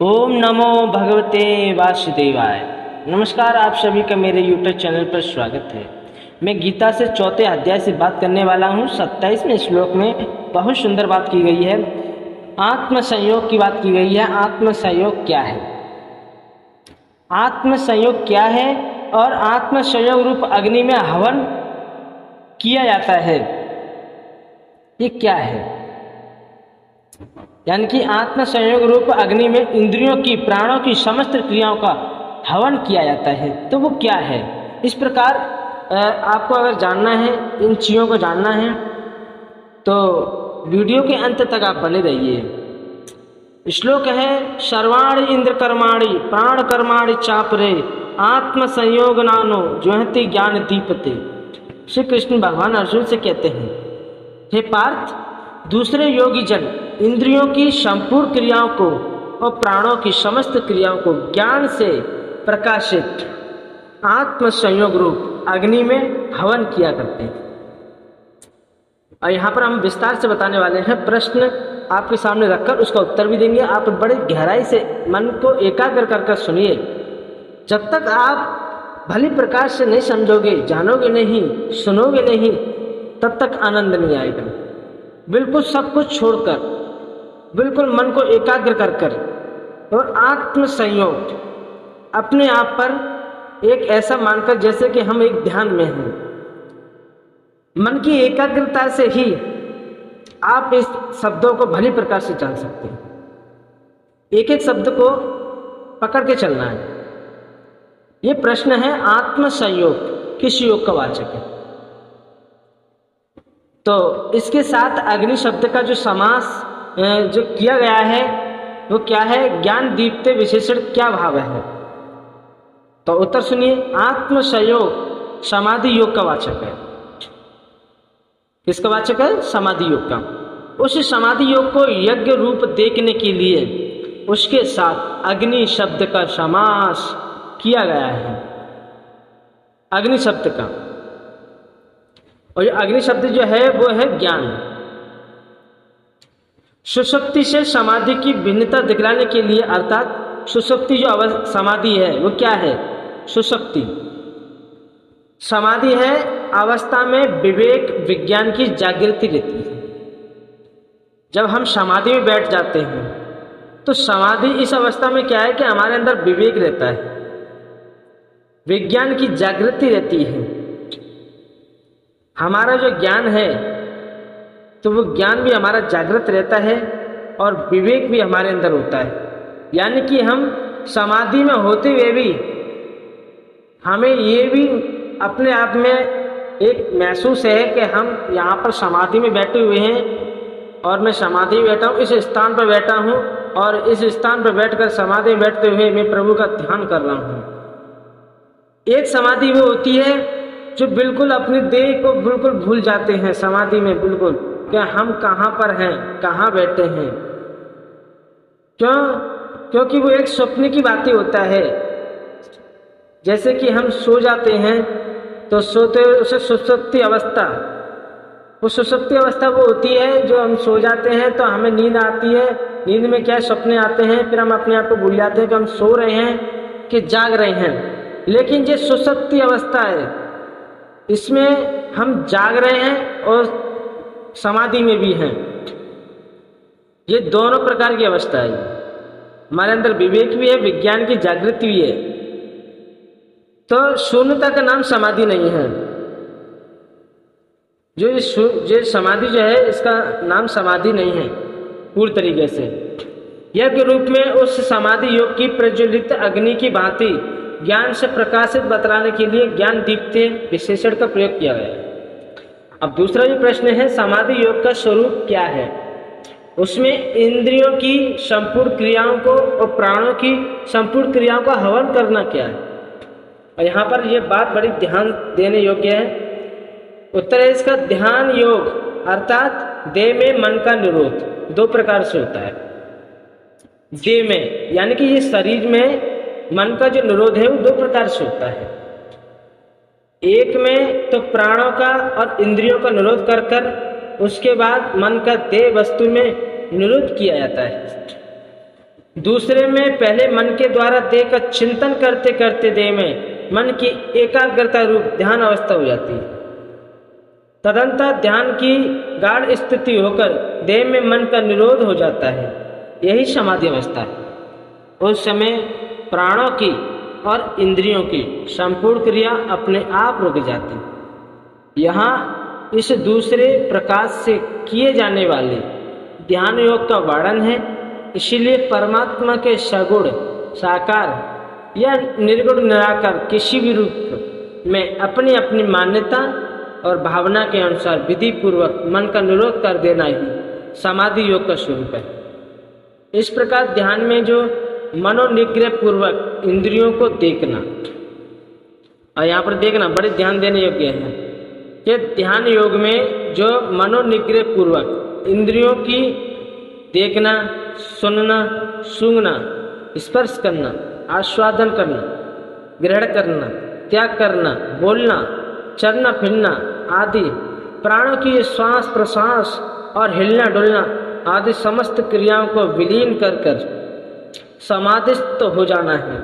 ओम नमो भगवते वासुदेवाय। नमस्कार, आप सभी का मेरे यूट्यूब चैनल पर स्वागत है। मैं गीता से चौथे अध्याय से बात करने वाला हूँ। 27वें श्लोक में बहुत सुंदर बात की गई है। आत्म संयोग की बात की गई है। आत्म संयोग क्या है? आत्म संयोग क्या है और आत्म संयोग रूप अग्नि में हवन किया जाता है, ये क्या है? यानी कि आत्म संयोग रूप अग्नि में इंद्रियों की, प्राणों की समस्त क्रियाओं का हवन किया जाता है, तो वो क्या है? इस प्रकार आपको अगर जानना है, इन चीज़ों को जानना है, तो वीडियो के अंत तक आप बने रहिए। श्लोक है, सर्वाणि इंद्र कर्माणि प्राण कर्माणि चापरे आत्म संयोग नानो ज्वहति ज्ञान दीपते। श्री कृष्ण भगवान अर्जुन से कहते हैं, हे पार्थ, दूसरे योगी जन इंद्रियों की संपूर्ण क्रियाओं को और प्राणों की समस्त क्रियाओं को ज्ञान से प्रकाशित आत्म संयोग रूप अग्नि में हवन किया करते हैं। और यहाँ पर हम विस्तार से बताने वाले हैं। प्रश्न आपके सामने रखकर उसका उत्तर भी देंगे। आप बड़े गहराई से मन को एकाग्र कर सुनिए। जब तक आप भली प्रकार से नहीं समझोगे, जानोगे नहीं, सुनोगे नहीं, तब तक आनंद नहीं आएगा। बिल्कुल सब कुछ छोड़कर, बिल्कुल मन को एकाग्र कर और आत्म संयोग अपने आप पर एक ऐसा मानकर जैसे कि हम एक ध्यान में हैं। मन की एकाग्रता से ही आप इस शब्दों को भली प्रकार से जान सकते हैं। एक एक शब्द को पकड़ के चलना है। ये प्रश्न है, आत्म संयोग किस योग का वाचक है? तो इसके साथ अग्नि शब्द का जो समास जो किया गया है वो क्या है? ज्ञान दीप्ते विशेषण क्या भाव है? तो उत्तर सुनिए, आत्म संयोग समाधि योग का वाचक है। किसका वाचक है? समाधि योग का। उस समाधि योग को यज्ञ रूप देखने के लिए उसके साथ अग्नि शब्द का समास किया गया है। अग्नि शब्द का, और अग्नि शब्द जो है वो है ज्ञान। सुषुप्ति से समाधि की भिन्नता दिखलाने के लिए, अर्थात सुषुप्ति जो समाधि है वो क्या है? सुषुप्ति समाधि है अवस्था में विवेक विज्ञान की जागृति रहती है। जब हम समाधि में बैठ जाते हैं तो समाधि इस अवस्था में क्या है कि हमारे अंदर विवेक रहता है, विज्ञान की जागृति रहती है। हमारा जो ज्ञान है तो वो ज्ञान भी हमारा जागृत रहता है और विवेक भी हमारे अंदर होता है। यानी कि हम समाधि में होते हुए भी हमें ये भी अपने आप में एक महसूस है कि हम यहाँ पर समाधि में बैठे हुए हैं और मैं समाधि में बैठा हूँ, इस स्थान पर बैठा हूँ और इस स्थान पर बैठकर समाधि में बैठते हुए मैं प्रभु का ध्यान कर रहा हूँ। एक समाधि वो होती है जो बिल्कुल अपनी देह को बिल्कुल भूल जाते हैं समाधि में, बिल्कुल कि हम कहाँ पर हैं, कहाँ बैठे हैं। क्यों? क्योंकि वो एक स्वप्न की बातें होता है। जैसे कि हम सो जाते हैं तो सोते उसे सुषुप्ति अवस्था, वो सुषुप्ति अवस्था वो होती है जो हम सो जाते हैं तो हमें नींद आती है। नींद में क्या सपने आते हैं, फिर हम अपने आप को भूल जाते हैं कि हम सो रहे हैं कि जाग रहे हैं। लेकिन जो सुषुप्ति अवस्था है इसमें हम जाग रहे हैं और समाधि में भी हैं। ये दोनों प्रकार की अवस्था है। हमारे अंदर विवेक भी है, विज्ञान की जागृति भी है। तो शून्यता का नाम समाधि नहीं है। जो समाधि जो है इसका नाम समाधि नहीं है पूर्ण तरीके से। यज्ञ रूप में उस समाधि योग की प्रज्वलित अग्नि की भांति ज्ञान से प्रकाशित बतलाने के लिए ज्ञान दीप्ते विशेषण का प्रयोग किया गया है। अब दूसरा जो प्रश्न है, समाधि योग का स्वरूप क्या है? उसमें इंद्रियों की संपूर्ण क्रियाओं को और प्राणों की संपूर्ण क्रियाओं का हवन करना क्या है? और यहाँ पर यह बात बड़ी ध्यान देने योग्य है। उत्तर है इसका, ध्यान योग अर्थात देह में मन का निरोध दो प्रकार से होता है। देह में यानी कि ये शरीर में मन का जो निरोध है वो दो प्रकार से होता है। एक में तो प्राणों का और इंद्रियों का निरोध कर कर उसके बाद मन का देह वस्तु में निरोध किया जाता है। दूसरे में पहले मन के द्वारा देह का चिंतन करते करते देह में मन की एकाग्रता रूप ध्यान अवस्था हो जाती है। तदंतर ध्यान की गाढ़ स्थिति होकर देह में मन का निरोध हो जाता है, यही समाधि अवस्था है। उस समय प्राणों की और इंद्रियों की संपूर्ण क्रिया अपने आप रुक जाती। यहाँ इस दूसरे प्रकार से किए जाने वाले ध्यान योग का वर्णन है। इसीलिए परमात्मा के सगुण साकार या निर्गुण निराकार किसी भी रूप में अपनी अपनी मान्यता और भावना के अनुसार विधि पूर्वक मन का निरोध कर देना ही समाधि योग का स्वरूप है। इस प्रकार ध्यान में जो मनोनिग्रह पूर्वक इंद्रियों को देखना, और यहाँ पर देखना बड़े ध्यान देने योग्य है कि ध्यान योग में जो मनोनिग्रह पूर्वक इंद्रियों की देखना, सुनना, सूंघना, स्पर्श करना, आस्वादन करना, ग्रहण करना, त्याग करना, बोलना, चलना फिरना आदि प्राणों की श्वास प्रश्वास और हिलना डुलना आदि समस्त क्रियाओं को विलीन कर कर समाधिस्थ हो जाना है।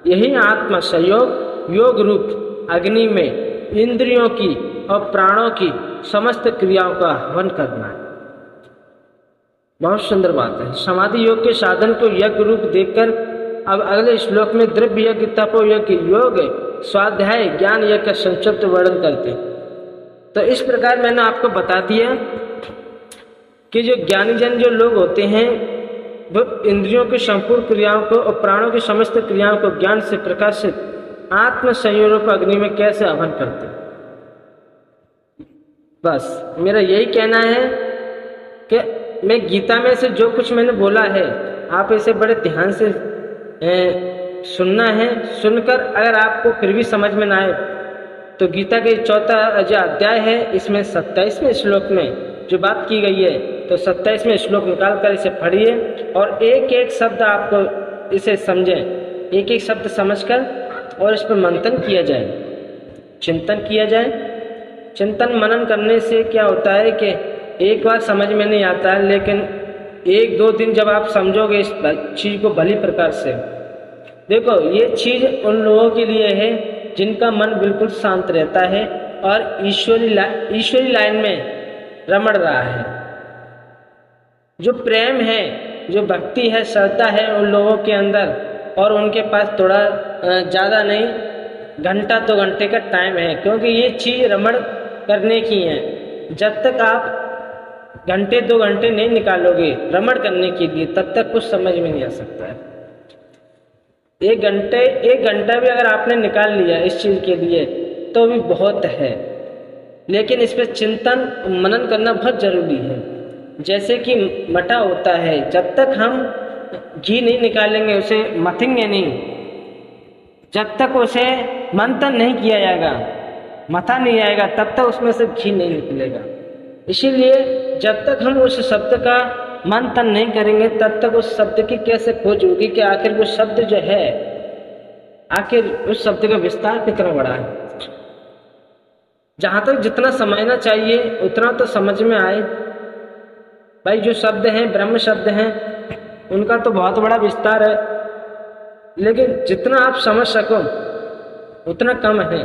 यही आत्मा संयोग योग रूप अग्नि में इंद्रियों की और प्राणों की समस्त क्रियाओं का हवन करना है। बहुत सुंदर बात है। समाधि योग के साधन को यज्ञ रूप देखकर अब अगले श्लोक में द्रव्य यज्ञ, तपो यज्ञ, योग, स्वाध्याय, ज्ञान यज्ञ का संक्षिप्त वर्णन करते। तो इस प्रकार मैंने आपको बता दिया कि जो ज्ञानी जन जो लोग होते हैं वो इंद्रियों की संपूर्ण क्रियाओं को और प्राणों की समस्त क्रियाओं को ज्ञान से प्रकाशित आत्म संयोग अग्नि में कैसे आह्वान करते। बस मेरा यही कहना है कि मैं गीता में से जो कुछ मैंने बोला है आप इसे बड़े ध्यान से सुनना है। सुनकर अगर आपको फिर भी समझ में ना आए तो गीता के 4 जो अध्याय है इसमें 27वें श्लोक में जो बात की गई है तो 27वें श्लोक निकाल कर इसे पढ़िए और एक एक शब्द आपको इसे समझें, एक एक शब्द समझकर और इस पर मंथन किया जाए, चिंतन किया जाए। चिंतन मनन करने से क्या होता है कि एक बार समझ में नहीं आता है, लेकिन 1-2 दिन जब आप समझोगे इस चीज़ को भली प्रकार से, देखो ये चीज़ उन लोगों के लिए है जिनका मन बिल्कुल शांत रहता है और ईश्वरी लाइन में रमण रहा है। जो प्रेम है, जो भक्ति है, श्रद्धा है उन लोगों के अंदर, और उनके पास थोड़ा ज़्यादा नहीं 1-2 घंटे का टाइम है, क्योंकि ये चीज़ रमण करने की है। जब तक आप 1-2 घंटे नहीं निकालोगे रमण करने के लिए तब तक कुछ समझ में नहीं आ सकता है। 1 घंटा भी अगर आपने निकाल लिया इस चीज़ के लिए तो भी बहुत है, लेकिन इस पर चिंतन मनन करना बहुत ज़रूरी है। जैसे कि मठा होता है, जब तक हम घी नहीं निकालेंगे, उसे मथेंगे नहीं, जब तक उसे मंथन नहीं किया जाएगा, मथा नहीं आएगा, तब तक उसमें से घी नहीं निकलेगा। इसीलिए जब तक हम उस शब्द का मंथन नहीं करेंगे तब तक उस शब्द की कैसे खोज होगी कि आखिर वो शब्द जो है, आखिर उस शब्द का विस्तार कितना बड़ा है। जहाँ तक जितना समझना चाहिए उतना तो समझ में आए। भाई जो शब्द हैं ब्रह्म शब्द हैं उनका तो बहुत बड़ा विस्तार है, लेकिन जितना आप समझ सको उतना कम है।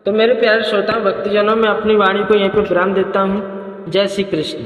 तो मेरे प्यारे श्रोताओं भक्तजनों, मैं अपनी वाणी को यहीं पर विराम देता हूँ। जय श्री कृष्ण।